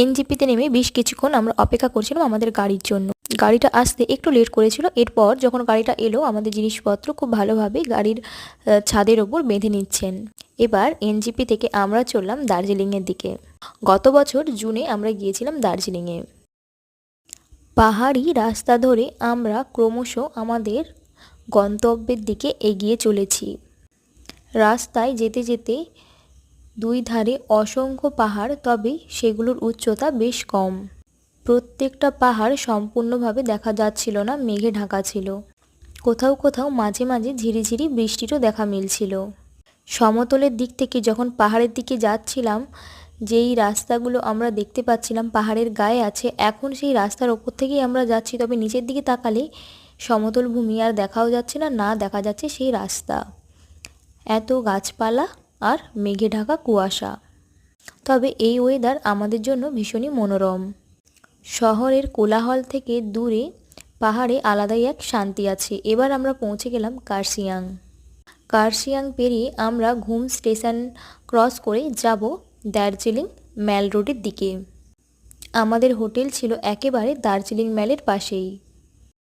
এনজিপিতে নেমে বেশ কিছুক্ষণ আমরা অপেক্ষা করছিলাম আমাদের গাড়ির জন্য। গাড়িটা আসতে একটু লেট করেছিল। এরপর যখন গাড়িটা এলো আমাদের জিনিসপত্র খুব ভালোভাবে গাড়ির ছাদের ওপর বেঁধে নিচ্ছেন। এবার এনজিপি থেকে আমরা চললাম দার্জিলিংয়ের দিকে। গত বছর জুনে আমরা গিয়েছিলাম দার্জিলিংয়ে। পাহাড়ি রাস্তা ধরে আমরা ক্রমশ আমাদের গন্তব্যের দিকে এগিয়ে চলেছি। রাস্তায় যেতে যেতে দুই ধারে অসংখ্য পাহাড়, তবে সেগুলোর উচ্চতা বেশ কম। প্রত্যেকটা পাহাড় সম্পূর্ণভাবে দেখা যাচ্ছিল না, মেঘে ঢাকা ছিল। কোথাও কোথাও মাঝে মাঝে ঝিরিঝিরি বৃষ্টিরও দেখা মিলছিল। সমতলের দিক থেকে যখন পাহাড়ের দিকে যাচ্ছিলাম, যেই রাস্তাগুলো আমরা দেখতে পাচ্ছিলাম পাহাড়ের গায়ে আছে, এখন সেই রাস্তার ওপর থেকেই আমরা যাচ্ছি, তবে নিচের দিকে তাকালে সমতল ভূমি আর দেখাও যাচ্ছে না, না দেখা যাচ্ছে সেই রাস্তা। এত গাছপালা আর মেঘে ঢাকা কুয়াশা। তবে এই ওয়েদার আমাদের জন্য ভীষণই মনোরম। শহরের কোলাহল থেকে দূরে পাহাড়ে আলাদাই এক শান্তি আছে। এবার আমরা পৌঁছে গেলাম কার্শিয়াং। কার্শিয়াং পেরিয়ে আমরা ঘুম স্টেশন ক্রস করে যাব দার্জিলিং ম্যাল রোডের দিকে। আমাদের হোটেল ছিল একেবারে দার্জিলিং ম্যালের পাশেই।